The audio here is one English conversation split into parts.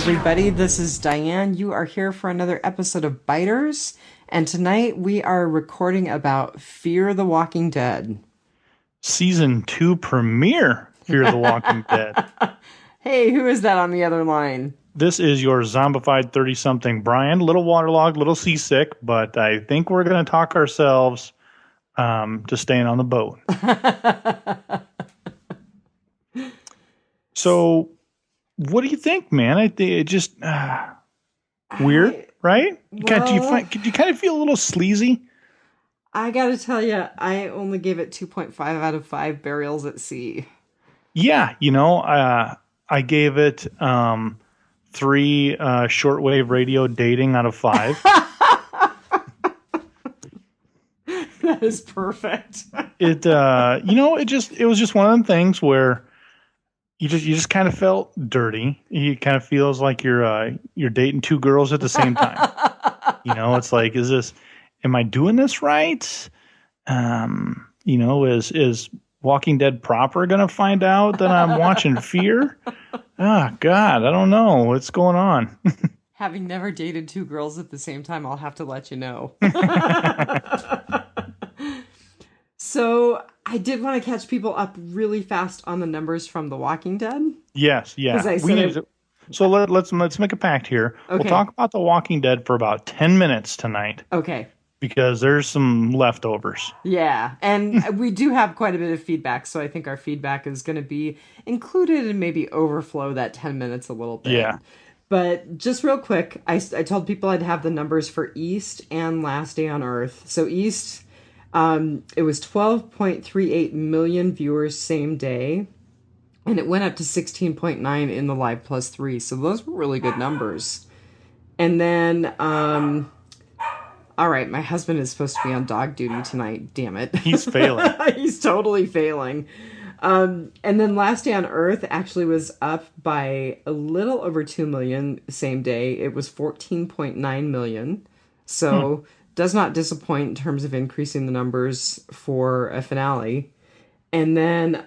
everybody. This is Diane. You are here for another episode of Biters, and tonight we are recording about Fear the Walking Dead. Season 2 premiere, Fear the Walking Dead. Hey, who is that on the other line? This is your zombified 30-something Brian. Little waterlogged, little seasick, but I think we're going to talk ourselves to staying on the boat. So, what do you think, man? It just weird, right? Do you kind of feel a little sleazy? I gotta tell you, I only gave it 2.5 out of 5 burials at sea. Yeah, I gave it 3 shortwave radio dating out of 5. That is perfect. It was just one of them things where you just kind of felt dirty. It kind of feels like you're dating 2 girls at the same time. It's like, am I doing this right? Is Walking Dead proper going to find out that I'm watching Fear? Oh, God, I don't know. What's going on? Having never dated 2 girls at the same time, I'll have to let you know. So I did want to catch people up really fast on the numbers from The Walking Dead. Yes, yeah. So let's make a pact here. Okay. We'll talk about The Walking Dead for about 10 minutes tonight. Okay. Because there's some leftovers. Yeah, and we do have quite a bit of feedback, so I think our feedback is going to be included and maybe overflow that 10 minutes a little bit. Yeah. But just real quick, I told people I'd have the numbers for East and Last Day on Earth. So East, it was 12.38 million viewers same day, and it went up to 16.9 in the Live Plus 3. So those were really good numbers. And then, all right, my husband is supposed to be on dog duty tonight. Damn it. He's failing. He's totally failing. And then Last Day on Earth actually was up by a little over 2 million same day. It was 14.9 million. So does not disappoint in terms of increasing the numbers for a finale. And then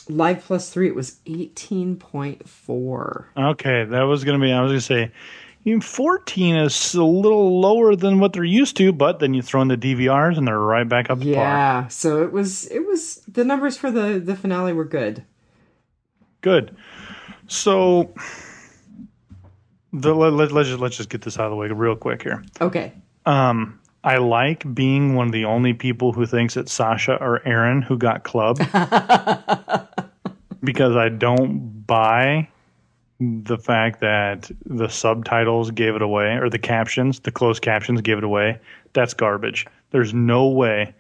Live Plus 3, it was 18.4. Okay, that was going to be, I was going to say, 14 is a little lower than what they're used to, but then you throw in the DVRs and they're right back up to par. Yeah, so it was the numbers for the finale were good. Good. So let's just get this out of the way real quick here. Okay. I like being one of the only people who thinks it's Sasha or Aaron who got clubbed. Because I don't buy the fact that the subtitles gave it away, or the closed captions gave it away. That's garbage. There's no way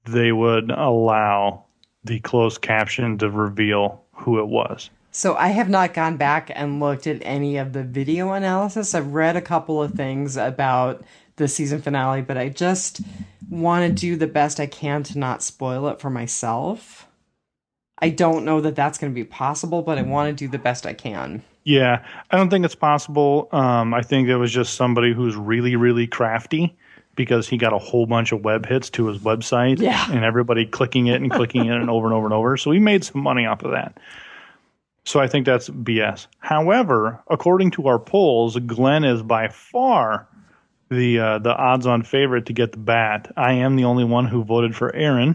they would allow the closed caption to reveal who it was. So I have not gone back and looked at any of the video analysis. I've read a couple of things about the season finale, but I just want to do the best I can to not spoil it for myself. I don't know that that's going to be possible, but I want to do the best I can. Yeah, I don't think it's possible. I think it was just somebody who's really, really crafty, because he got a whole bunch of web hits to his website, and everybody clicking it and clicking it and over and over and over. So he made some money off of that. So I think that's BS. However, according to our polls, Glenn is by far the odds-on favorite to get the bat. I am the only one who voted for Aaron.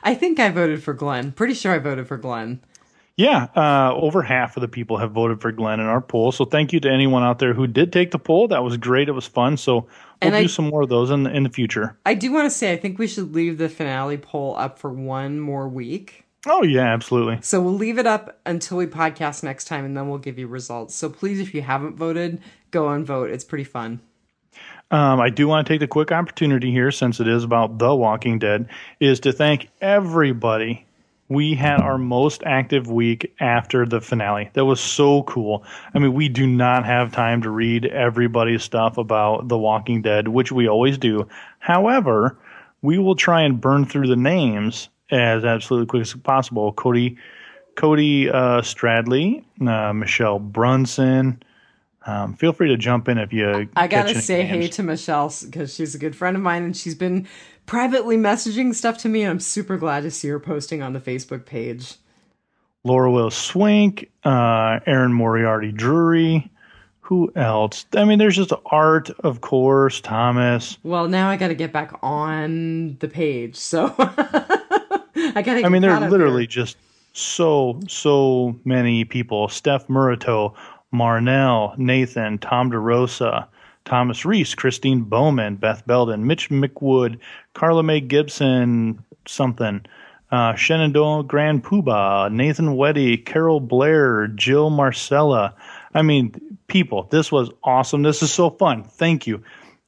I think I voted for Glenn. Pretty sure I voted for Glenn. Yeah, over half of the people have voted for Glenn in our poll. So thank you to anyone out there who did take the poll. That was great. It was fun. So we'll do some more of those in the future. I do want to say I think we should leave the finale poll up for one more week. Oh, yeah, absolutely. So we'll leave it up until we podcast next time, and then we'll give you results. So please, if you haven't voted, go and vote. It's pretty fun. I do want to take the quick opportunity here, since it is about The Walking Dead, is to thank everybody. We had our most active week after the finale. That was so cool. I mean, we do not have time to read everybody's stuff about The Walking Dead, which we always do. However, we will try and burn through the names as absolutely quick as possible. Cody Stradley, Michelle Brunson. Feel free to jump in if you. I gotta say hey to Michelle, because she's a good friend of mine, and she's been privately messaging stuff to me, and I'm super glad to see her posting on the Facebook page. Laura Will Swink, Aaron Moriarty Drury. Who else? I mean, there's just Art, of course, Thomas. Well, now I got to get back on the page, so I got to I mean, get there are caught up literally here. just so many people. Steph Murito, Marnell, Nathan, Tom DeRosa, Thomas Reese, Christine Bowman, Beth Belden, Mitch McWood, Carla Mae Gibson, something, Shenandoah Grand Poobah, Nathan Weddy, Carol Blair, Jill Marcella. I mean, people, this was awesome. This is so fun. Thank you.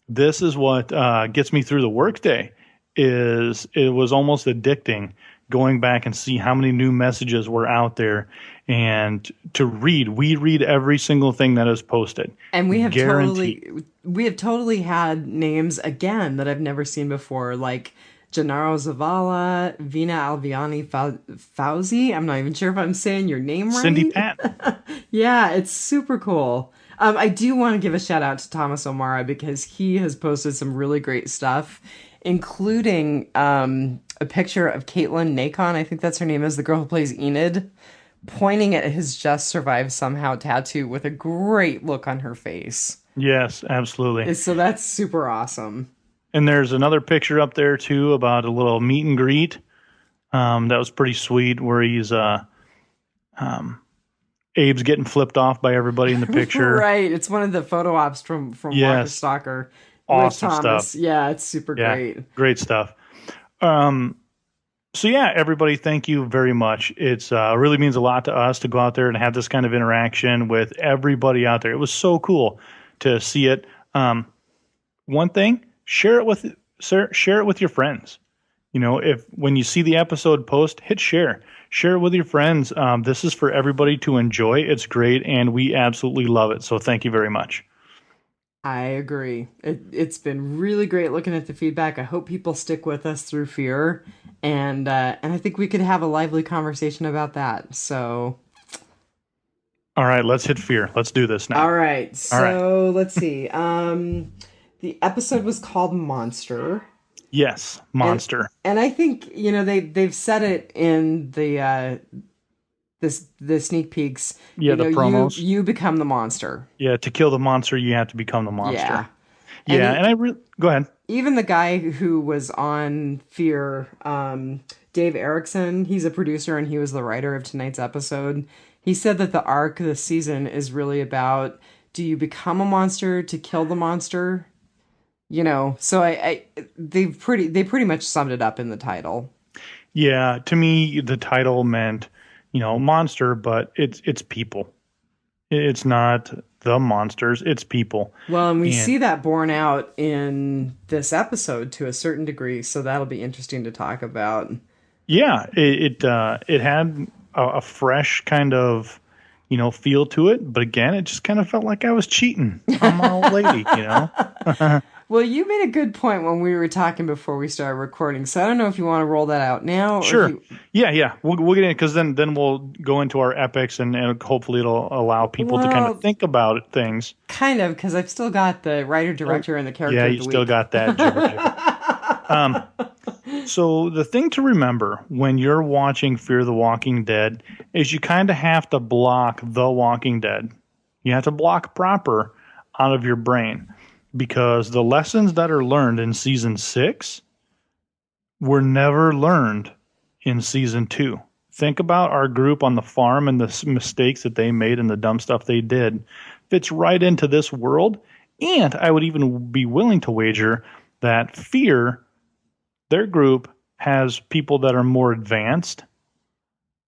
This is what gets me through the workday. Is it was almost addicting going back and see how many new messages were out there and to read. We read every single thing that is posted. And Guaranteed. we have totally had names again that I've never seen before, like Gennaro Zavala, Vina Alviani Fauzi. I'm not even sure if I'm saying your name Cindy right. Patton. Yeah, it's super cool. I do want to give a shout out to Thomas O'Mara because he has posted some really great stuff, including a picture of Caitlin Nacon, I think that's her name is, the girl who plays Enid, pointing at his Just Survive Somehow tattoo with a great look on her face. Yes, absolutely. So that's super awesome. And there's another picture up there too about a little meet and greet. That was pretty sweet where he's Abe's getting flipped off by everybody in the picture. Right. It's one of the photo ops from Walker Stalker with Awesome Thomas. stuff. Yeah, it's super great. Great stuff. So yeah, everybody, thank you very much. It's really means a lot to us to go out there and have this kind of interaction with everybody out there. It was so cool to see it. One thing, share it with your friends. You know, if when you see the episode post, hit share. Share it with your friends. This is for everybody to enjoy. It's great, and we absolutely love it. So thank you very much. I agree. It's been really great looking at the feedback. I hope people stick with us through Fear, and I think we could have a lively conversation about that. So, all right, let's hit Fear. Let's do this now. All right. So let's see. The episode was called Monster. Yes, Monster. And I think they've said it in the sneak peeks. Yeah, the promos. You become the monster. Yeah, to kill the monster, you have to become the monster. Yeah. Yeah, and go ahead. Even the guy who was on Fear, Dave Erickson, he's a producer and he was the writer of tonight's episode. He said that the arc this season is really about, do you become a monster to kill the monster? You know, so they pretty much summed it up in the title. Yeah, to me, the title meant, monster, but it's people. It's not the monsters, it's people. Well, and we see that borne out in this episode to a certain degree, so that'll be interesting to talk about. Yeah, it had a fresh kind of, feel to it, but again, it just kind of felt like I was cheating on my old lady, Well, you made a good point when we were talking before we started recording, so I don't know if you want to roll that out now. Sure. Yeah. We'll get in because then we'll go into our epics and hopefully it'll allow people to kind of think about things. Kind of, because I've still got the writer-director and the character of the week. Yeah, you still got that. So the thing to remember when you're watching Fear the Walking Dead is you kind of have to block The Walking Dead. You have to block proper out of your brain. Because the lessons that are learned in season 6 were never learned in season 2. Think about our group on the farm and the mistakes that they made and the dumb stuff they did. Fits right into this world. And I would even be willing to wager that Fear, their group, has people that are more advanced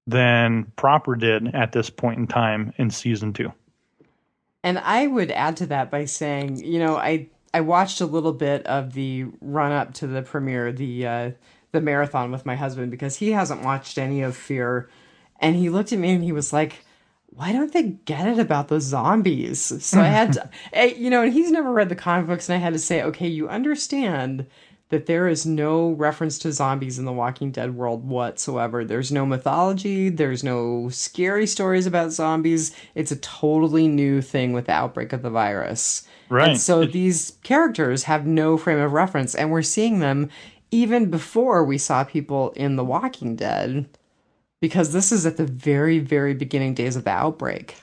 than Proper did at this point in time in season 2. And I would add to that by saying, I watched a little bit of the run up to the premiere, the marathon with my husband, because he hasn't watched any of Fear, and he looked at me and he was like, "Why don't they get it about the zombies?" So I had to, and he's never read the comic books, and I had to say, okay, you understand that there is no reference to zombies in the Walking Dead world whatsoever. There's no mythology. There's no scary stories about zombies. It's a totally new thing with the outbreak of the virus. Right. And so these characters have no frame of reference, and we're seeing them even before we saw people in The Walking Dead. because this is at the very, very beginning days of the outbreak.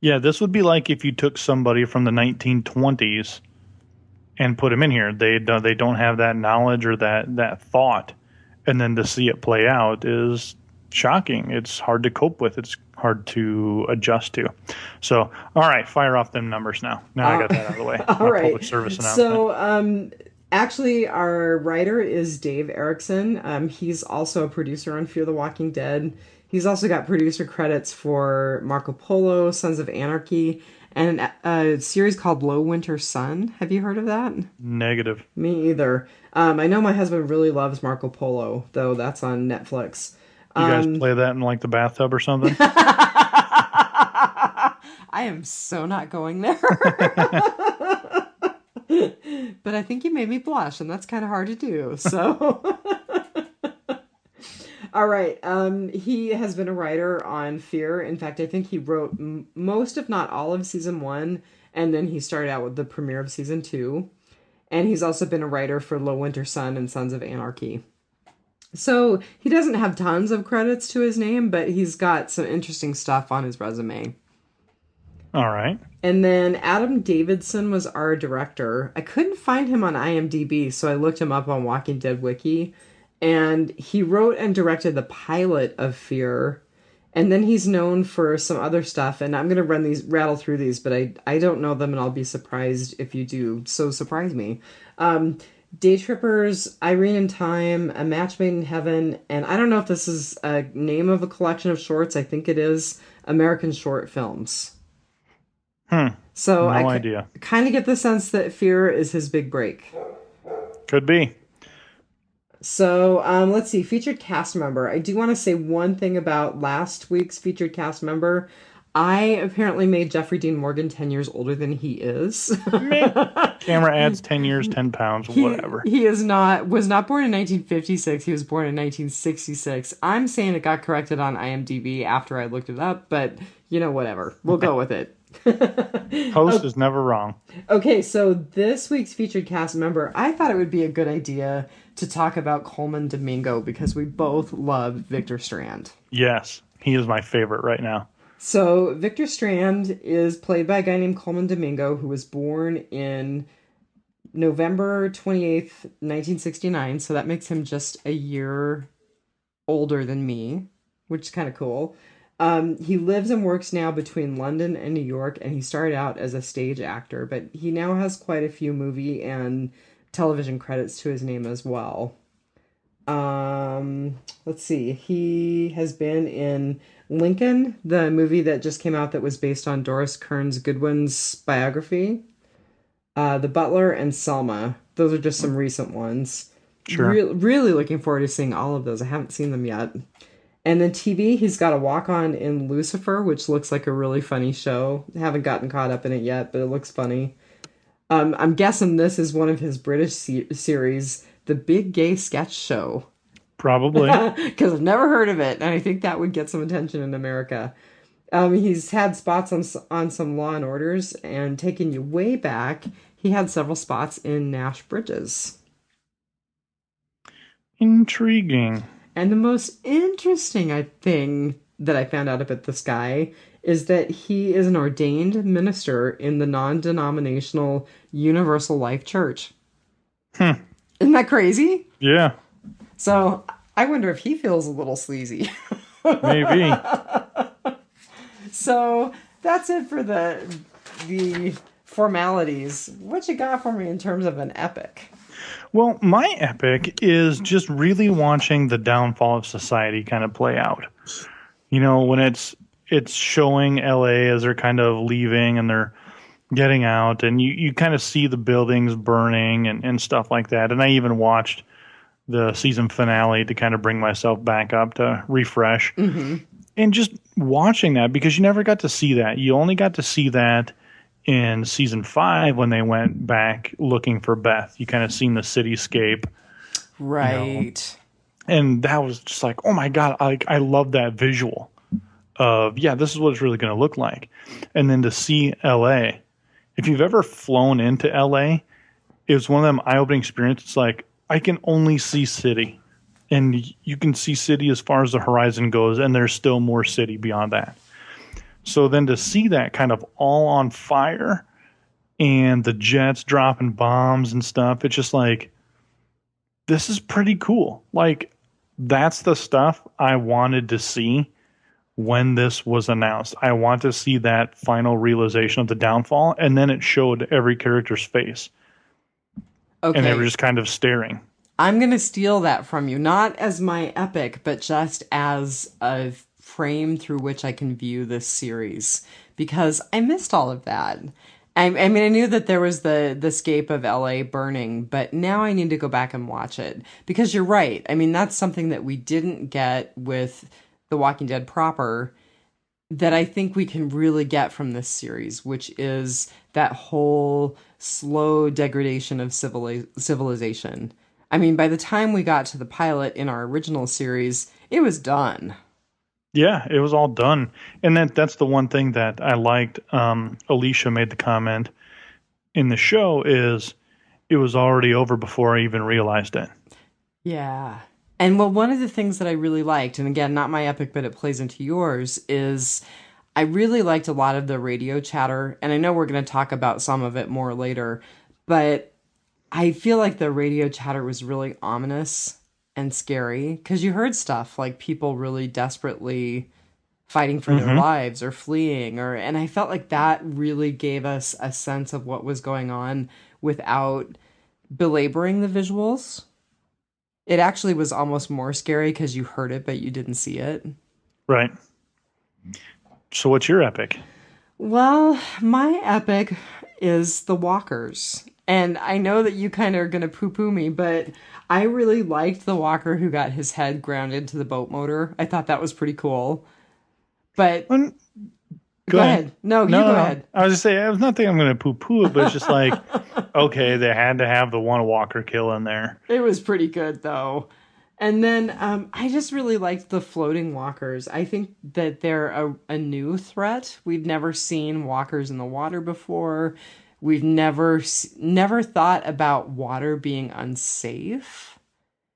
Yeah, this would be like if you took somebody from the 1920s and put them in here. They don't have that knowledge or that thought, and then to see it play out is shocking. It's hard to cope with. It's hard to adjust to. So, all right, fire off them numbers now. Now I got that out of the way. All right. Public service announcement. So, actually, our writer is Dave Erickson. He's also a producer on Fear the Walking Dead. He's also got producer credits for Marco Polo, Sons of Anarchy, and a series called Low Winter Sun. Have you heard of that? Negative. Me either. I know my husband really loves Marco Polo, though that's on Netflix. You guys play that in like the bathtub or something? I am so not going there. But I think you made me blush, and that's kind of hard to do. So, all right. He has been a writer on Fear. In fact, I think he wrote most, if not all, of season 1, and then he started out with the premiere of season 2. And he's also been a writer for Low Winter Sun and Sons of Anarchy. So he doesn't have tons of credits to his name, but he's got some interesting stuff on his resume. All right. And then Adam Davidson was our director. I couldn't find him on IMDb, so I looked him up on Walking Dead Wiki. And he wrote and directed the pilot of Fear. And then he's known for some other stuff. And I'm going to rattle through these, but I don't know them, and I'll be surprised if you do. So surprise me. Day Trippers, Irene in Time, A Match Made in Heaven, and I don't know if this is a name of a collection of shorts. I think it is American Short Films. So no idea. Kind of get the sense that Fear is his big break. Could be. So let's see, featured cast member. I do want to say one thing about last week's featured cast member. I apparently made Jeffrey Dean Morgan 10 years older than he is. Camera adds 10 years, 10 pounds, whatever. He was not born in 1956. He was born in 1966. I'm saying it got corrected on IMDb after I looked it up, but, whatever. We'll go with it. Host is never wrong. Okay, so this week's featured cast member, I thought it would be a good idea to talk about Coleman Domingo because we both love Victor Strand. Yes, he is my favorite right now. So Victor Strand is played by a guy named Coleman Domingo, who was born in November 28th, 1969. So that makes him just a year older than me, which is kind of cool. He lives and works now between London and New York, and he started out as a stage actor, but he now has quite a few movie and television credits to his name as well. Let's see. He has been in Lincoln, the movie that just came out that was based on Doris Kearns Goodwin's biography. The Butler and Selma. Those are just some recent ones. Sure. Really looking forward to seeing all of those. I haven't seen them yet. And then TV, he's got a walk-on in Lucifer, which looks like a really funny show. I haven't gotten caught up in it yet, but it looks funny. I'm guessing this is one of his British series, The Big Gay Sketch Show. Probably. Because I've never heard of it, and I think that would get some attention in America. He's had spots on some Law and Orders, and taking you way back, he had several spots in Nash Bridges. Intriguing. And the most interesting thing that I found out about this guy is that he is an ordained minister in the non-denominational Universal Life Church. Isn't that crazy? Yeah. So I wonder if he feels a little sleazy. Maybe. So that's it for the formalities. What you got for me in terms of an epic? Well, my epic is just really watching the downfall of society kind of play out. When it's showing LA as they're kind of leaving and they're getting out, and you kind of see the buildings burning and stuff like that. And I even watched the season finale to kind of bring myself back up to refresh. Mm-hmm. And just watching that, because you never got to see that. You only got to see that in season 5 when they went back looking for Beth. You kind of seen the cityscape. Right. And that was just like, oh my God, I love that visual of, this is what it's really going to look like. And then to see LA, if you've ever flown into LA, it was one of them eye-opening experiences. It's like, I can only see city. And you can see city as far as the horizon goes, and there's still more city beyond that. So then to see that kind of all on fire and the jets dropping bombs and stuff, it's just like, this is pretty cool. Like, that's the stuff I wanted to see when this was announced. I want to see that final realization of the downfall, and then it showed every character's face. Okay. And they were just kind of staring. I'm going to steal that from you, not as my epic, but just as a frame through which I can view this series, because I missed all of that. I mean, I knew that there was the scape of LA burning, but now I need to go back and watch it, because you're right. I mean, that's something that we didn't get with The Walking Dead proper that I think we can really get from this series, which is that whole slow degradation of civilization. I mean, by the time we got to the pilot in our original series, it was done. Yeah, it was all done. And that's the one thing that I liked. Alicia made the comment in the show is it was already over before I even realized it. Yeah. And well, one of the things that I really liked, and again, not my epic, but it plays into yours, is I really liked a lot of the radio chatter. And I know we're going to talk about some of it more later, but I feel like the radio chatter was really ominous and scary, because you heard stuff like people really desperately fighting for their lives or fleeing, and I felt like that really gave us a sense of what was going on without belaboring the visuals. It actually was almost more scary because you heard it, but you didn't see it. Right. So what's your epic? Well, my epic is the walkers. And I know that you kind of are going to poo-poo me, but I really liked the walker who got his head grounded to the boat motor. I thought that was pretty cool. But go ahead. No, you go ahead. I was just saying, I was not thinking I'm going to poo-poo it, but it's just like, okay, they had to have the one walker kill in there. It was pretty good, though. And then I just really liked the floating walkers. I think that they're a new threat. We've never seen walkers in the water before. We've never thought about water being unsafe.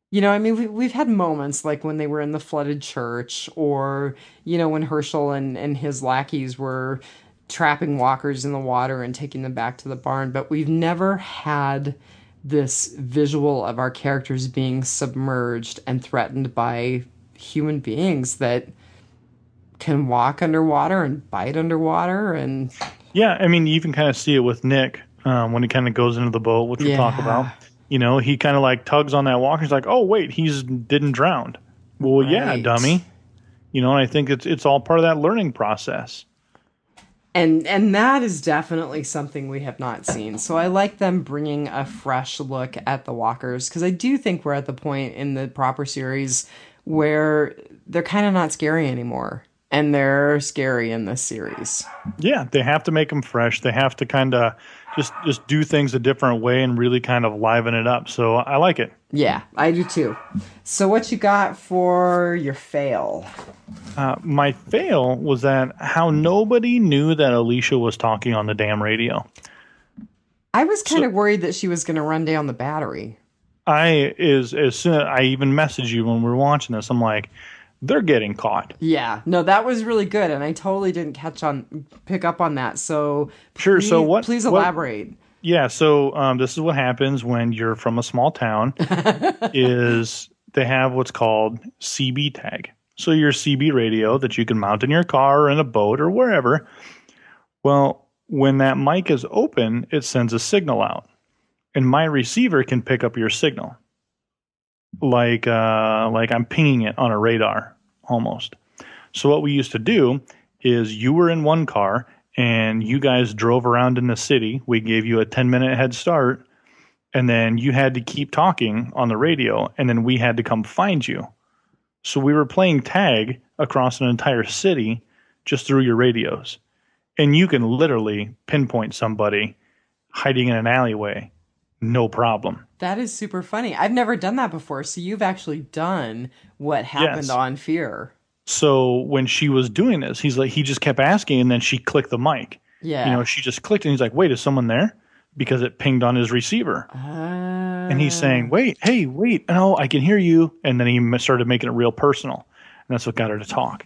You know, I mean, we've had moments like when they were in the flooded church, or, you know, when Herschel and his lackeys were trapping walkers in the water and taking them back to the barn. But we've never had this visual of our characters being submerged and threatened by human beings that can walk underwater and bite underwater. And yeah, I mean, you even kind of see it with Nick when he kind of goes into the boat, which we'll talk about. You know, he kind of like tugs on that walker. He's like, oh, wait, didn't drown. Well, right. Yeah, dummy. You know, and I think it's all part of that learning process. And that is definitely something we have not seen. So I like them bringing a fresh look at the walkers, because I do think we're at the point in the proper series where they're kind of not scary anymore. And they're scary in this series. Yeah, they have to make them fresh. They have to kind of just do things a different way and really kind of liven it up. So I like it. Yeah, I do too. So what you got for your fail? My fail was that how nobody knew that Alicia was talking on the damn radio. I was kind of worried that she was going to run down the battery. As soon as I even messaged you when we were watching this, I'm like, they're getting caught. Yeah, no, that was really good, and I totally didn't pick up on that. So sure. So what? Please elaborate. Yeah. So this is what happens when you're from a small town. Is they have what's called CB tag. So your CB radio that you can mount in your car or in a boat or wherever. Well, when that mic is open, it sends a signal out, and my receiver can pick up your signal. Like I'm pinging it on a radar almost. So what we used to do is you were in one car and you guys drove around in the city. We gave you a 10-minute head start, and then you had to keep talking on the radio, and then we had to come find you. So we were playing tag across an entire city just through your radios. And you can literally pinpoint somebody hiding in an alleyway. No problem. That is super funny. I've never done that before. So you've actually done what happened on Fear. So when she was doing this, he just kept asking, and then she clicked the mic. Yeah. You know, she just clicked, and he's like, wait, is someone there? Because it pinged on his receiver. And he's saying, wait, hey, wait, no, I can hear you. And then he started making it real personal. And that's what got her to talk.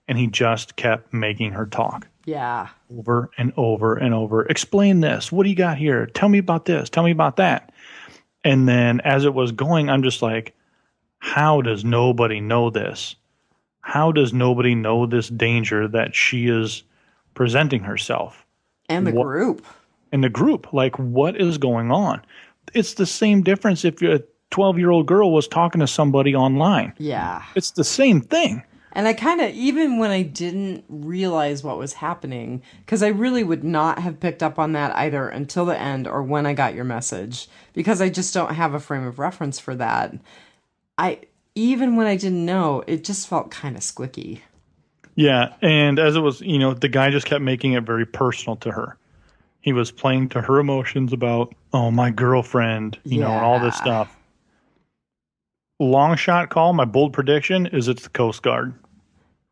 And he just kept making her talk. Yeah. Over and over and over. Explain this. What do you got here? Tell me about this. Tell me about that. And then as it was going, I'm just like, how does nobody know this? How does nobody know this danger that she is presenting herself? And the group. And the group. Like, what is going on? It's the same difference if a 12-year-old girl was talking to somebody online. Yeah. It's the same thing. And I kind of, even when I didn't realize what was happening, because I really would not have picked up on that either until the end or when I got your message, because I just don't have a frame of reference for that. Even when I didn't know, it just felt kind of squicky. Yeah, and as it was, the guy just kept making it very personal to her. He was playing to her emotions about, oh, my girlfriend, and all this stuff. Long shot call, my bold prediction is it's the Coast Guard.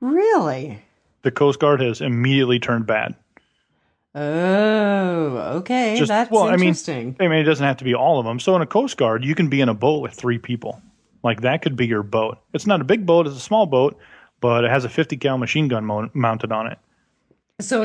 Really? The Coast Guard has immediately turned bad. Oh, okay. That's interesting. I mean, it doesn't have to be all of them. So in a Coast Guard, you can be in a boat with 3 people. Like, that could be your boat. It's not a big boat. It's a small boat, but it has a 50 cal machine gun mounted on it. So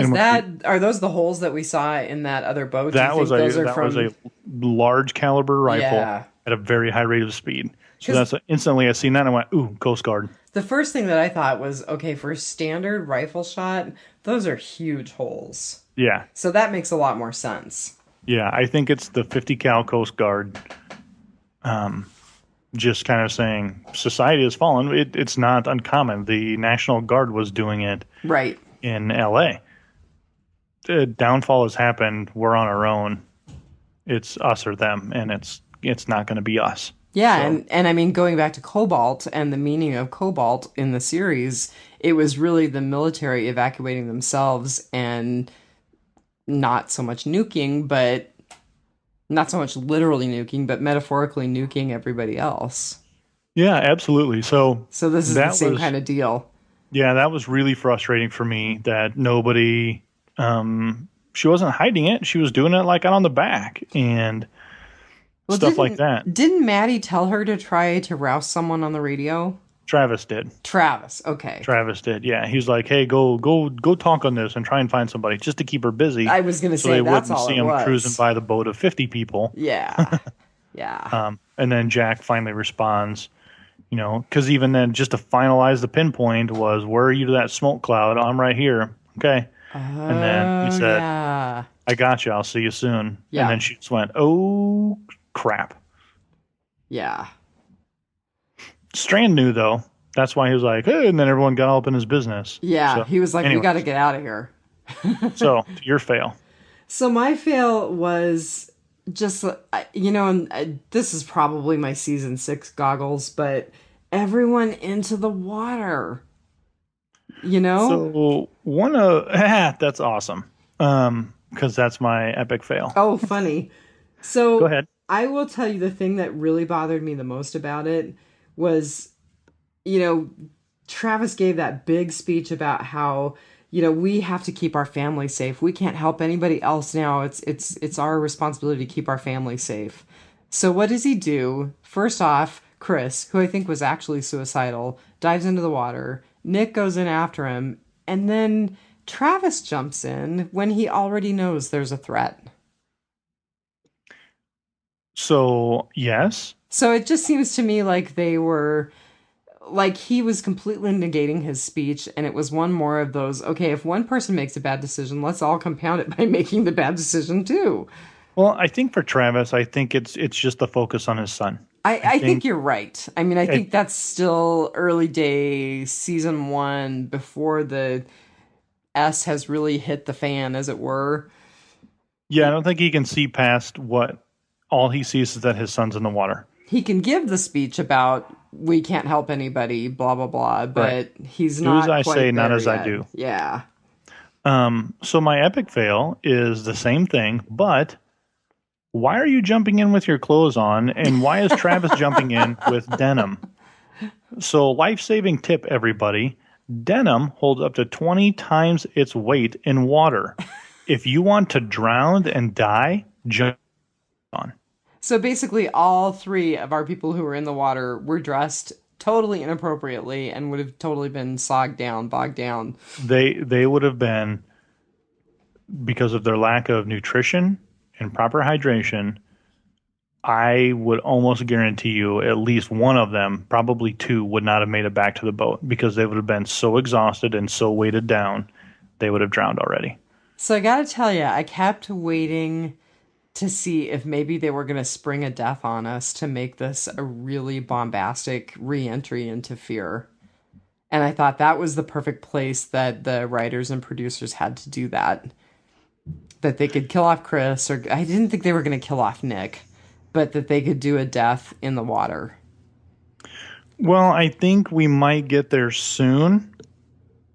are those the holes that we saw in that other boat? That was a large caliber rifle at a very high rate of speed. So that's instantly I seen that and I went, ooh, Coast Guard. The first thing that I thought was, okay, for a standard rifle shot, those are huge holes. Yeah. So that makes a lot more sense. Yeah, I think it's the 50 cal Coast Guard. Just kind of saying society has fallen. It's not uncommon. The National Guard was doing it right in L.A. The downfall has happened. We're on our own. It's us or them, and it's not going to be us. Yeah, so. And I mean, going back to cobalt and the meaning of cobalt in the series, it was really the military evacuating themselves and not so much nuking, but not so much literally nuking, but metaphorically nuking everybody else. Yeah, absolutely. So this is the same kind of deal. Yeah, that was really frustrating for me that nobody, she wasn't hiding it. She was doing it like out on the back and stuff like that. Didn't Maddie tell her to try to rouse someone on the radio? Travis did. Okay. Travis did, yeah. He was like, hey, go talk on this and try and find somebody just to keep her busy. I was going to say, that's all it was. So they wouldn't see him cruising by the boat of 50 people. Yeah. Yeah. And then Jack finally responds, because even then, just to finalize the pinpoint was, where are you to that smoke cloud? I'm right here. Okay. And then he said, I got you. I'll see you soon. Yeah. And then she just went, oh, crap. Yeah. Strand knew, though. That's why he was like, hey, and then everyone got all up in his business. Yeah, so, he was like, we got to get out of here. So, your fail. So, my fail was just, and this is probably my season 6 goggles, but everyone into the water. So, that's awesome. Because that's my epic fail. Oh, funny. So, go ahead. I will tell you the thing that really bothered me the most about it was, Travis gave that big speech about how, we have to keep our family safe. We can't help anybody else now. It's our responsibility to keep our family safe. So what does he do? First off, Chris, who I think was actually suicidal, dives into the water. Nick goes in after him. And then Travis jumps in when he already knows there's a threat. So, yes. So it just seems to me like they were, like he was completely negating his speech, and it was one more of those, okay, if one person makes a bad decision, let's all compound it by making the bad decision too. Well, I think for Travis, I think it's just the focus on his son. I think you're right. I mean, I think that's still early day season 1 before the S has really hit the fan, as it were. Yeah, I don't think he can see past what all he sees is that his son's in the water. He can give the speech about we can't help anybody, blah, blah, blah, but he's not. Do as I say, not as yet. I do. Yeah. So my epic fail is the same thing, but why are you jumping in with your clothes on, and why is Travis jumping in with denim? So life-saving tip, everybody. Denim holds up to 20 times its weight in water. If you want to drown and die, jump on. So basically, all three of our people who were in the water were dressed totally inappropriately and would have totally been bogged down. They would have been, because of their lack of nutrition and proper hydration. I would almost guarantee you at least one of them, probably two, would not have made it back to the boat because they would have been so exhausted and so weighted down, they would have drowned already. So I gotta tell you, I kept waiting to see if maybe they were gonna spring a death on us to make this a really bombastic re-entry into Fear. And I thought that was the perfect place that the writers and producers had to do that. That they could kill off Chris, or I didn't think they were gonna kill off Nick, but that they could do a death in the water. Well, I think we might get there soon,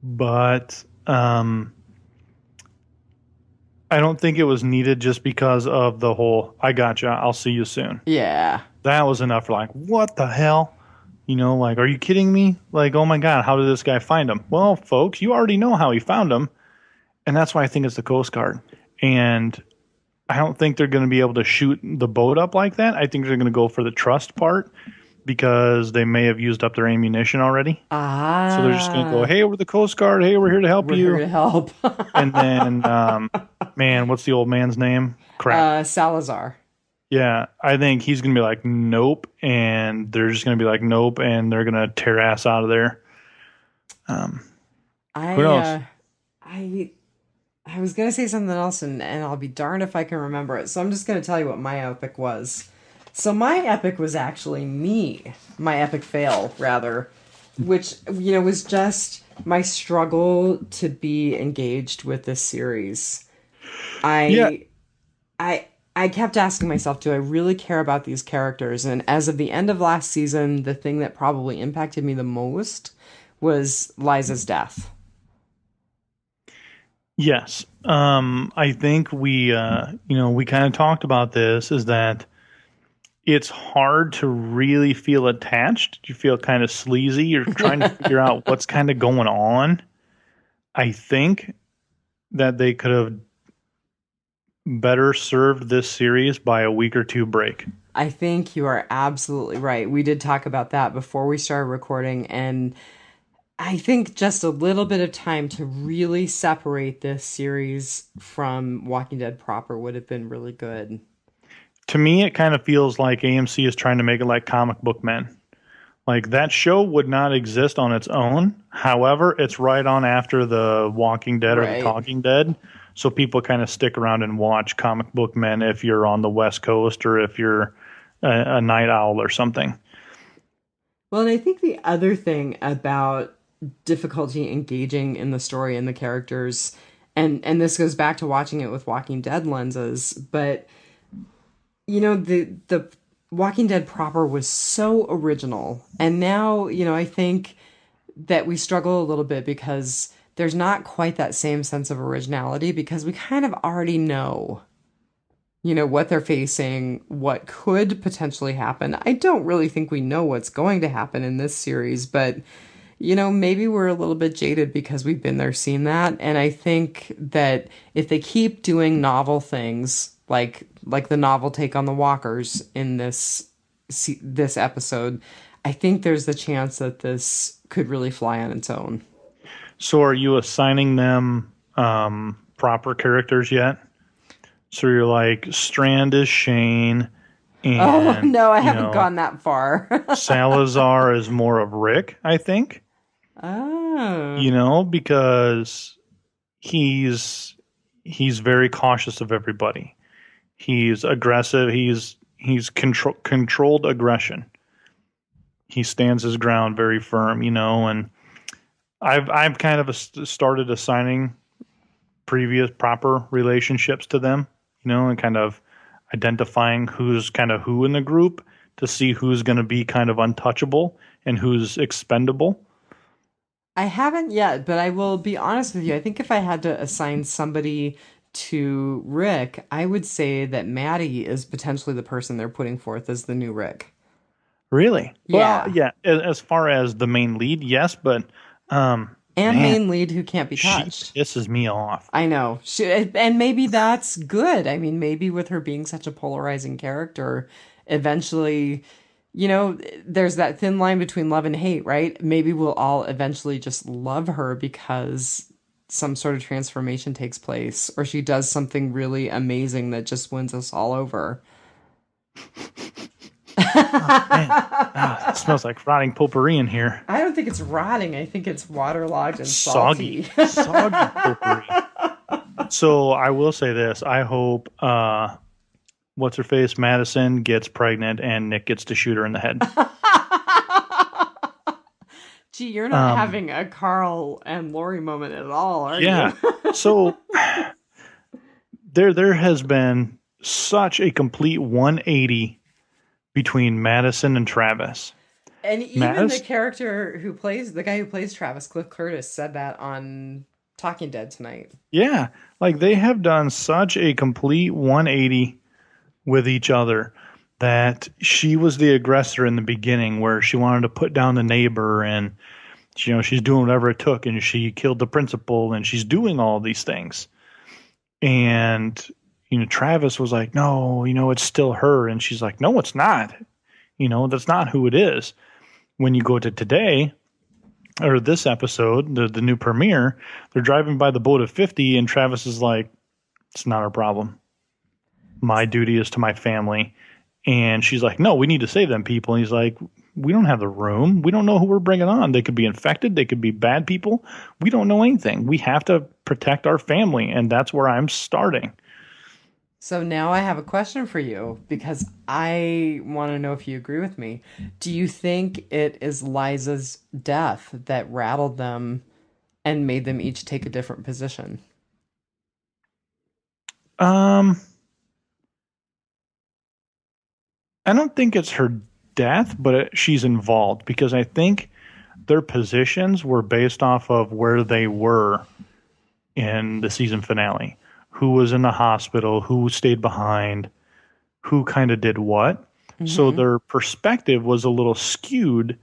but I don't think it was needed just because of the whole, I gotcha, I'll see you soon. Yeah. That was enough for like, what the hell? You know, like, are you kidding me? Like, oh my God, how did this guy find him? Well, folks, you already know how he found him. And that's why I think it's the Coast Guard. And I don't think they're going to be able to shoot the boat up like that. I think they're going to go for the trust part because they may have used up their ammunition already. Ah. So they're just going to go, hey, we're the Coast Guard. Hey, we're here to help you. We're here to help. And then, man, what's the old man's name? Crap. Salazar. Yeah, I think he's going to be like, nope. And they're just going to be like, nope. And they're going to tear ass out of there. Who knows? I was going to say something else, and I'll be darned if I can remember it. So I'm just going to tell you what my epic was. So my epic was actually me. My epic fail, rather. Which, was just my struggle to be engaged with this series. I kept asking myself, do I really care about these characters? And as of the end of last season, the thing that probably impacted me the most was Liza's death. Yes. I think we kind of talked about this, is that it's hard to really feel attached. You feel kind of sleazy. You're trying to figure out what's kind of going on. I think that they could have better served this series by a week or two break. I think you are absolutely right. We did talk about that before we started recording, and I think just a little bit of time to really separate this series from Walking Dead proper would have been really good. To me, it kind of feels like AMC is trying to make it like Comic Book Men. Like, that show would not exist on its own. However, it's right on after The Walking Dead or The Talking Dead. So people kind of stick around and watch Comic Book Men if you're on the West Coast or if you're a night owl or something. Well, and I think the other thing about difficulty engaging in the story and the characters, and this goes back to watching it with Walking Dead lenses, but the Walking Dead proper was so original, and now I think that we struggle a little bit because there's not quite that same sense of originality, because we kind of already know what they're facing, what could potentially happen. I don't really think we know what's going to happen in this series, but maybe we're a little bit jaded because we've been there, seen that. And I think that if they keep doing novel things, like the novel take on the walkers in this episode, I think there's the chance that this could really fly on its own. So are you assigning them proper characters yet? So you're like, Strand is Shane. And, oh, no, I haven't gone that far. Salazar is more of Rick, I think. Oh. Because he's very cautious of everybody. He's aggressive. He's controlled aggression. He stands his ground very firm, and I've kind of started assigning previous proper relationships to them, and kind of identifying who's kind of who in the group to see who's going to be kind of untouchable and who's expendable. I haven't yet, but I will be honest with you. I think if I had to assign somebody to Rick, I would say that Maddie is potentially the person they're putting forth as the new Rick. Really? Yeah. Well, yeah. As far as the main lead, yes, but and and Man, main lead who can't be she touched. pisses me off. I know. And maybe that's good. I mean, maybe with her being such a polarizing character, eventually, there's that thin line between love and hate, right? Maybe we'll all eventually just love her because some sort of transformation takes place, or she does something really amazing that just wins us all over. Oh, man. It smells like rotting potpourri in here. I don't think it's rotting. I think it's waterlogged and salty. Soggy potpourri. So I will say this. I hope what's-her-face, Madison, gets pregnant and Nick gets to shoot her in the head. Gee, you're not having a Carl and Lori moment at all, are you? Yeah. So there has been such a complete 180 between Madison and Travis. And even the character the guy who plays Travis, Cliff Curtis, said that on Talking Dead tonight. Yeah. Like they have done such a complete 180 with each other that she was the aggressor in the beginning where she wanted to put down the neighbor and, she's doing whatever it took and she killed the principal and she's doing all these things. And, Travis was like, no, it's still her. And she's like, no, it's not. That's not who it is. When you go to today, or this episode, the new premiere, they're driving by the boat of 50 and Travis is like, it's not our problem. My duty is to my family. And she's like, no, we need to save them people. And he's like, we don't have the room. We don't know who we're bringing on. They could be infected. They could be bad people. We don't know anything. We have to protect our family. And that's where I'm starting. So now I have a question for you because I want to know if you agree with me. Do you think it is Liza's death that rattled them and made them each take a different position? I don't think it's her death, but she's involved because I think their positions were based off of where they were in the season finale. Who was in the hospital, who stayed behind, who kind of did what. Mm-hmm. So their perspective was a little skewed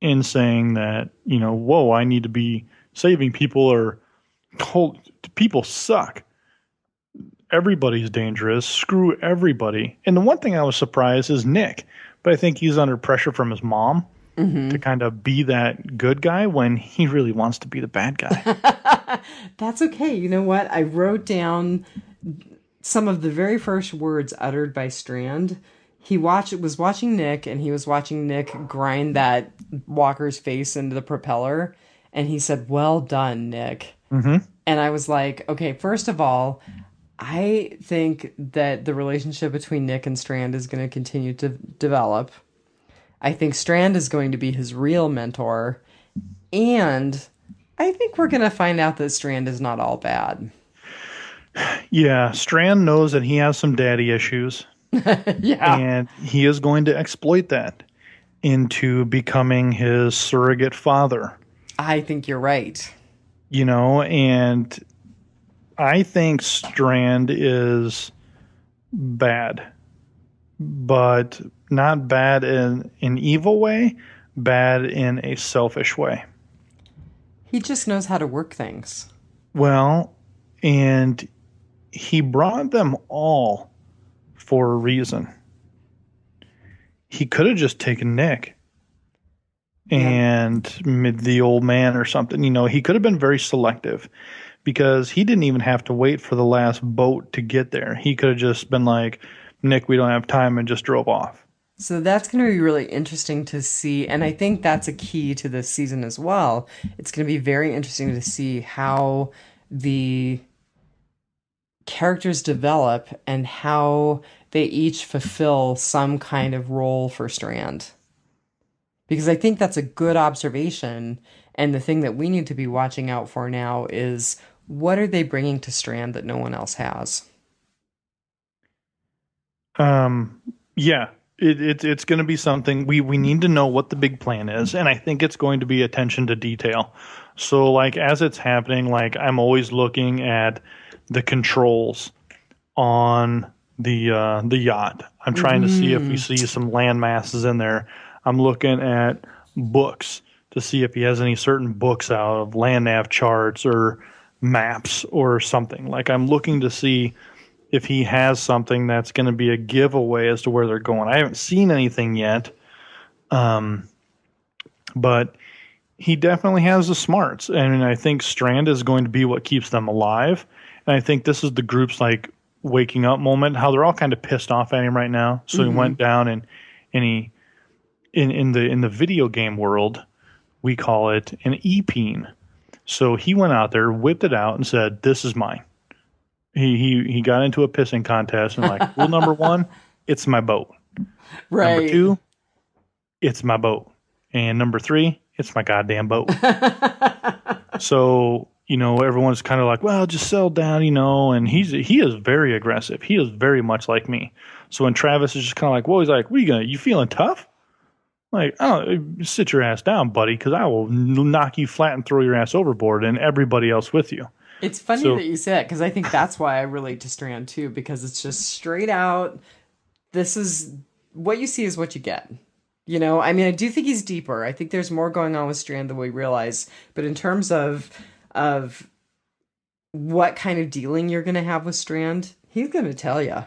in saying that, whoa, I need to be saving people or people suck. Everybody's dangerous. Screw everybody. And the one thing I was surprised is Nick, but I think he's under pressure from his mom to kind of be that good guy when he really wants to be the bad guy. That's okay. You know what? I wrote down some of the very first words uttered by Strand. He was watching Nick, and he was watching Nick grind that walker's face into the propeller, and he said, "Well done, Nick." Mm-hmm. And I was like, okay, first of all, I think that the relationship between Nick and Strand is going to continue to develop. I think Strand is going to be his real mentor. And I think we're going to find out that Strand is not all bad. Yeah, Strand knows that he has some daddy issues. Yeah. And he is going to exploit that into becoming his surrogate father. I think you're right. And I think Strand is bad. But not bad in an evil way, bad in a selfish way. He just knows how to work things. Well, and he brought them all for a reason. He could have just taken Nick and the old man or something. He could have been very selective because he didn't even have to wait for the last boat to get there. He could have just been like, Nick, we don't have time, and just drove off. So that's going to be really interesting to see. And I think that's a key to this season as well. It's going to be very interesting to see how the characters develop and how they each fulfill some kind of role for Strand. Because I think that's a good observation. And the thing that we need to be watching out for now is what are they bringing to Strand that no one else has? Yeah, it's going to be something we need to know what the big plan is. And I think it's going to be attention to detail. So like, as it's happening, like I'm always looking at the controls on the yacht. I'm trying to see if we see some land masses in there. I'm looking at books to see if he has any certain books out of land nav charts or maps or something. Like, I'm looking to see if he has something that's going to be a giveaway as to where they're going. I haven't seen anything yet, but he definitely has the smarts. And I think Strand is going to be what keeps them alive. And I think this is the group's like waking up moment, how they're all kind of pissed off at him right now. So he went down and he in the video game world, we call it an e-peen. So he went out there, whipped it out, and said, "This is mine." He got into a pissing contest and like, rule number 1, it's my boat. Right. Number 2, it's my boat. And number 3, it's my goddamn boat. So, everyone's kind of like, well, just settle down, and he is very aggressive. He is very much like me. So when Travis is just kind of like, whoa, he's like, you feeling tough? Like, oh, sit your ass down, buddy, because I will knock you flat and throw your ass overboard and everybody else with you. It's funny that you say that, because I think that's why I relate to Strand too, because it's just straight out, this is what you see is what you get. I mean, I do think he's deeper. I think there's more going on with Strand than we realize. But in terms of what kind of dealing you're going to have with Strand, he's going to tell you.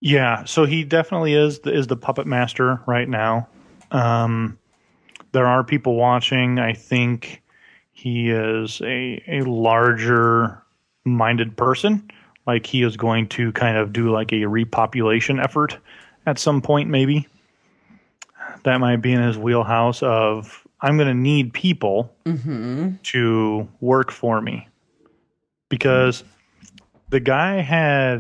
Yeah, so he definitely is the puppet master right now. There are people watching. I think he is a larger minded person. Like, he is going to kind of do like a repopulation effort at some point, maybe. That might be in his wheelhouse of, I'm going to need people to work for me. Because the guy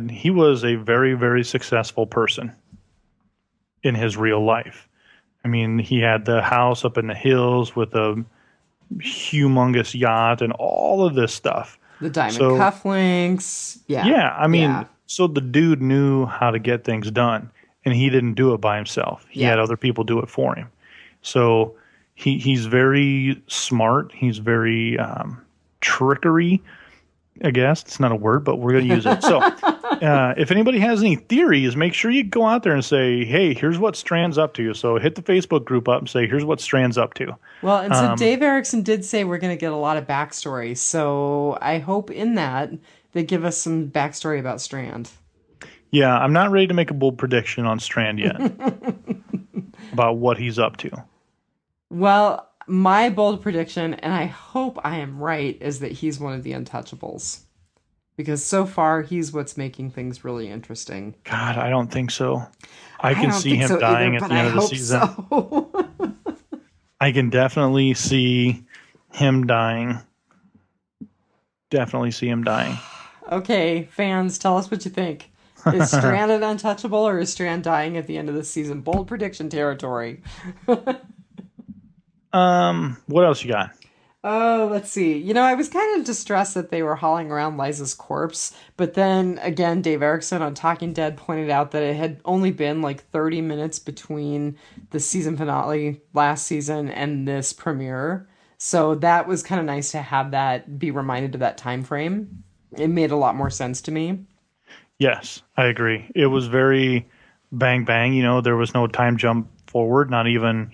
he was a very, very successful person in his real life. I mean, he had the house up in the hills with a humongous yacht and all of this stuff. The diamond cufflinks. Yeah. Yeah. I mean, so the dude knew how to get things done, and he didn't do it by himself. He had other people do it for him. So he's very smart. He's very trickery, I guess. It's not a word, but we're going to use it. So if anybody has any theories, make sure you go out there and say, hey, here's what Strand's up to. So hit the Facebook group up and say, here's what Strand's up to. Well, and so Dave Erickson did say we're going to get a lot of backstory. So I hope in that they give us some backstory about Strand. Yeah, I'm not ready to make a bold prediction on Strand yet about what he's up to. Well, my bold prediction, and I hope I am right, is that he's one of the untouchables. Because so far, he's what's making things really interesting. God, I don't think so. I can see him dying at the end of the season. So. I can definitely see him dying. Definitely see him dying. Okay, fans, tell us what you think. Is Strand an untouchable, or is Strand dying at the end of the season? Bold prediction territory. What else you got? Oh, let's see. I was kind of distressed that they were hauling around Liza's corpse, but then again, Dave Erickson on Talking Dead pointed out that it had only been like 30 minutes between the season finale last season and this premiere. So that was kind of nice to have that be reminded of that time frame. It made a lot more sense to me. Yes, I agree. It was very bang, bang. There was no time jump forward, not even,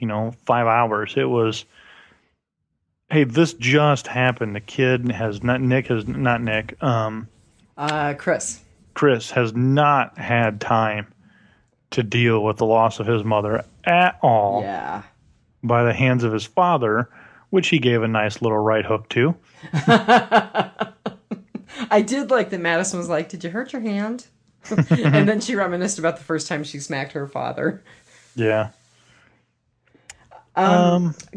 5 hours. It was, hey, this just happened. The kid Chris has not had time to deal with the loss of his mother at all. Yeah. By the hands of his father, which he gave a nice little right hook to. I did like that Madison was like, did you hurt your hand? And then she reminisced about the first time she smacked her father. Yeah.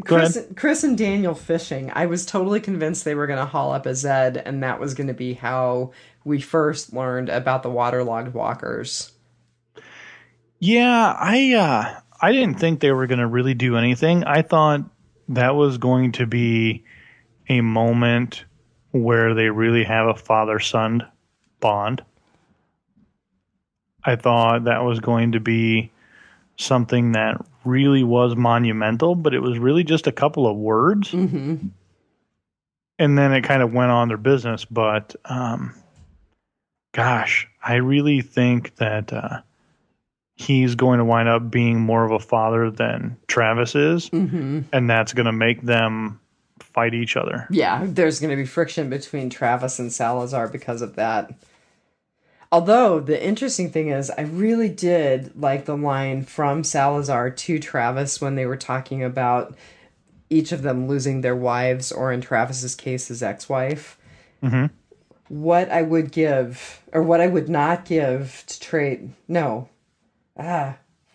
Chris and Daniel fishing. I was totally convinced they were going to haul up a Zed, and that was going to be how we first learned about the waterlogged walkers. Yeah, I didn't think they were going to really do anything. I thought that was going to be a moment where they really have a father-son bond. I thought that was going to be something that really was monumental, but it was really just a couple of words. Mm-hmm. And then it kind of went on their business. But, gosh, I really think that he's going to wind up being more of a father than Travis is, and that's going to make them fight each other. Yeah, there's going to be friction between Travis and Salazar because of that. Although, the interesting thing is, I really did like the line from Salazar to Travis when they were talking about each of them losing their wives, or in Travis's case, his ex-wife. Mm-hmm. What I would give, or what I would not give to trade... No.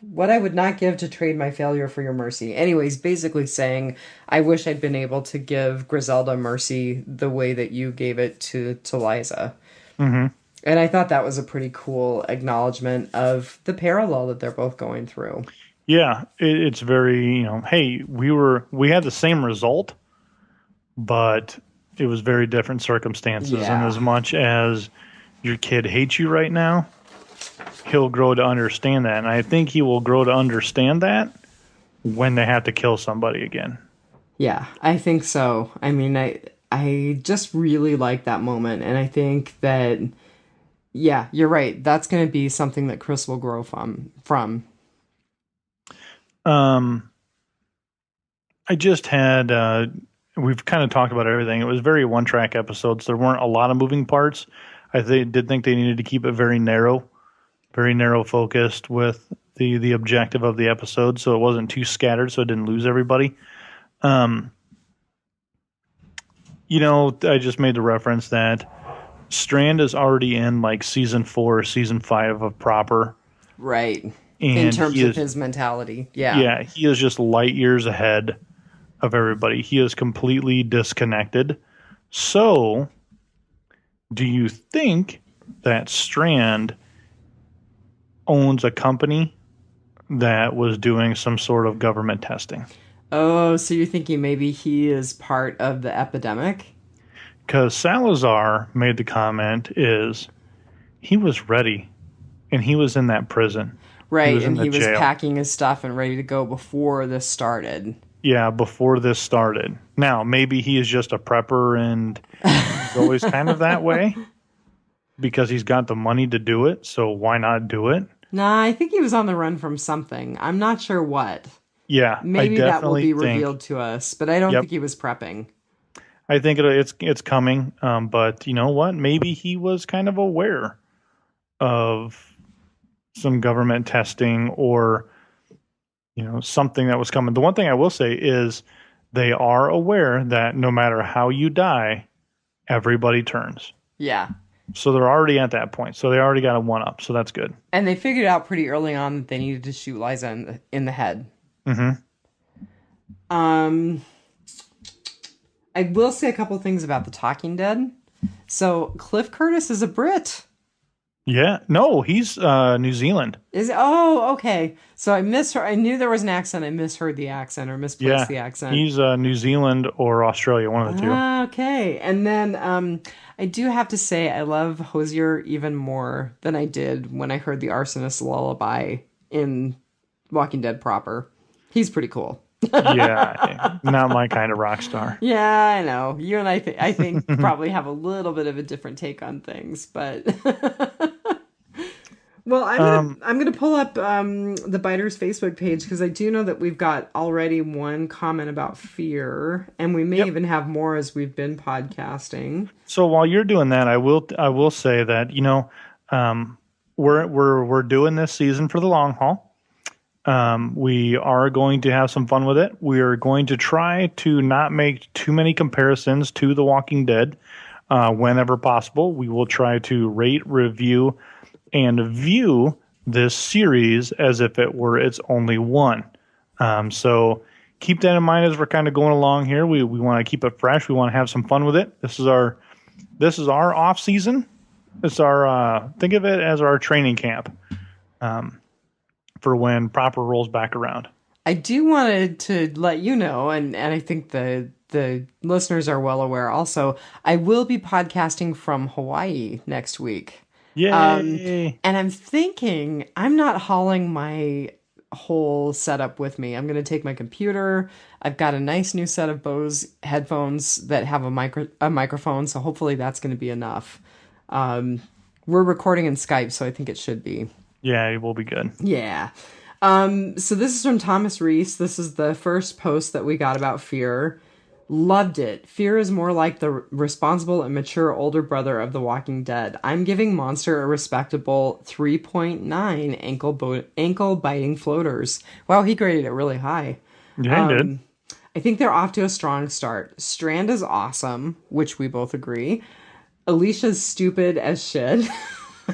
What I would not give to trade my failure for your mercy. Anyways, basically saying, I wish I'd been able to give Griselda mercy the way that you gave it to Liza. Mm-hmm. And I thought that was a pretty cool acknowledgement of the parallel that they're both going through. Yeah, it's very, hey, we had the same result, but it was very different circumstances. Yeah. And as much as your kid hates you right now, he'll grow to understand that. And I think he will grow to understand that when they have to kill somebody again. Yeah, I think so. I mean, I just really like that moment. And I think that, yeah, you're right. That's going to be something that Chris will grow from. I just had, we've kind of talked about everything. It was very one-track episodes. There weren't a lot of moving parts. I did think they needed to keep it very narrow focused with the objective of the episode, so it wasn't too scattered, so it didn't lose everybody. I just made the reference that Strand is already in like season 4 or season 5 of Proper. Right. And in terms of his mentality. Yeah. Yeah, he is just light years ahead of everybody. He is completely disconnected. So, do you think that Strand owns a company that was doing some sort of government testing? Oh, so you're thinking maybe he is part of the epidemic? Because Salazar made the comment is he was ready, and he was in that prison. Right, and he was packing his stuff and ready to go before this started. Yeah, before this started. Now, maybe he is just a prepper and he's always kind of that way because he's got the money to do it, so why not do it? Nah, I think he was on the run from something. I'm not sure what. Yeah, maybe that will be revealed to us, but I don't think he was prepping. I think it's coming, but you know what? Maybe he was kind of aware of some government testing or something that was coming. The one thing I will say is they are aware that no matter how you die, everybody turns. Yeah. So they're already at that point. So they already got a 1-up. So that's good. And they figured out pretty early on that they needed to shoot Liza in the head. Mm-hmm. I will say a couple things about The Talking Dead. So Cliff Curtis is a Brit. Yeah. No, he's New Zealand. Oh, okay. So I misheard. I knew there was an accent. I misheard the accent or misplaced the accent. He's New Zealand or Australia, one of the two. Okay. And then I do have to say I love Hosier even more than I did when I heard the arsonist lullaby in Walking Dead proper. He's pretty cool. Yeah, not my kind of rock star. Yeah, I know. You and I think probably have a little bit of a different take on things, but well, I'm gonna pull up the Biters Facebook page because I do know that we've got already one comment about fear, and we may even have more as we've been podcasting. So while you're doing that, I will say that we're doing this season for the long haul. We are going to have some fun with it. We are going to try to not make too many comparisons to The Walking Dead whenever possible. We will try to rate, review, and view this series as if it were its only one. So keep that in mind as we're kind of going along here. We want to keep it fresh. We want to have some fun with it. This is our off season. It's our think of it as our training camp. For when Proper rolls back around. I do wanted to let you know, and I think the listeners are well aware also, I will be podcasting from Hawaii next week. Yay! And I'm thinking I'm not hauling my whole setup with me. I'm going to take my computer. I've got a nice new set of Bose headphones that have a microphone, so hopefully that's going to be enough. We're recording in Skype, so I think it should be. Yeah, it will be good. Yeah. So this is from Thomas Reese. This is the first post that we got about fear. Loved it. Fear is more like the responsible and mature older brother of The Walking Dead. I'm giving Monster a respectable 3.9 ankle biting floaters. Wow, he graded it really high. Yeah, he did. I think they're off to a strong start. Strand is awesome, which we both agree. Alicia's stupid as shit.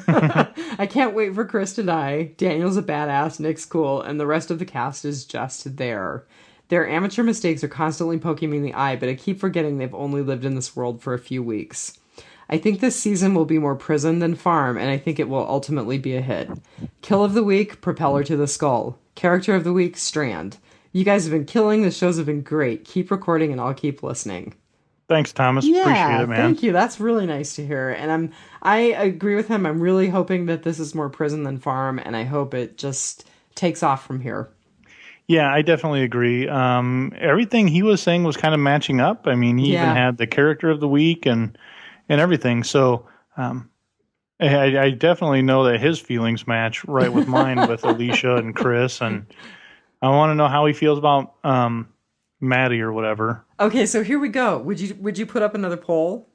I can't wait for Chris to die. Daniel's a badass, Nick's cool, and the rest of the cast is just there. Their amateur mistakes are constantly poking me in the eye, but I keep forgetting they've only lived in this world for a few weeks. I think this season will be more prison than farm, and I think it will ultimately be a hit. Kill of the week, Propeller to the Skull. Character of the week, Strand. You guys have been killing. The shows have been great. Keep recording, and I'll keep listening. Thanks, Thomas. Yeah, appreciate it, man. Thank you. That's really nice to hear. And I agree with him. I'm really hoping that this is more prison than farm, and I hope it just takes off from here. Yeah, I definitely agree. Everything he was saying was kind of matching up. I mean, he even had the character of the week and everything. So I definitely know that his feelings match right with mine with Alicia and Chris. And I want to know how he feels about Maddie or whatever. Okay, so here we go. Would you put up another poll?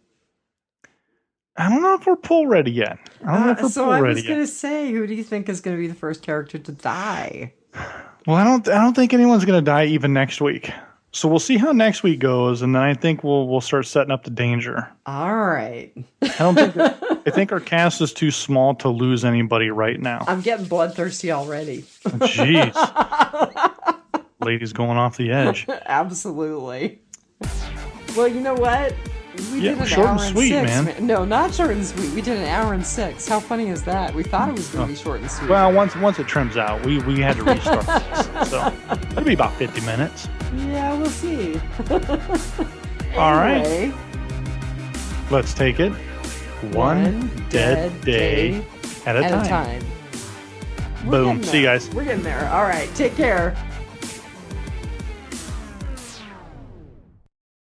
I don't know if we're poll ready yet. I was going to say, who do you think is going to be the first character to die? Well, I don't think anyone's going to die even next week. So we'll see how next week goes, and then I think we'll start setting up the danger. All right. I think our cast is too small to lose anybody right now. I'm getting bloodthirsty already. Jeez. Lady's going off the edge. Absolutely. Well, you know what? We did an short hour and sweet, and 6, man. No, not short and sweet. We did an hour and 6. How funny is that? We thought it was going to be short and sweet. Well, once it trims out, we had to restart this, so it'll be about 50 minutes. Yeah, we'll see. All right. Let's take it one dead day at a time. Boom. See you guys. We're getting there. All right. Take care.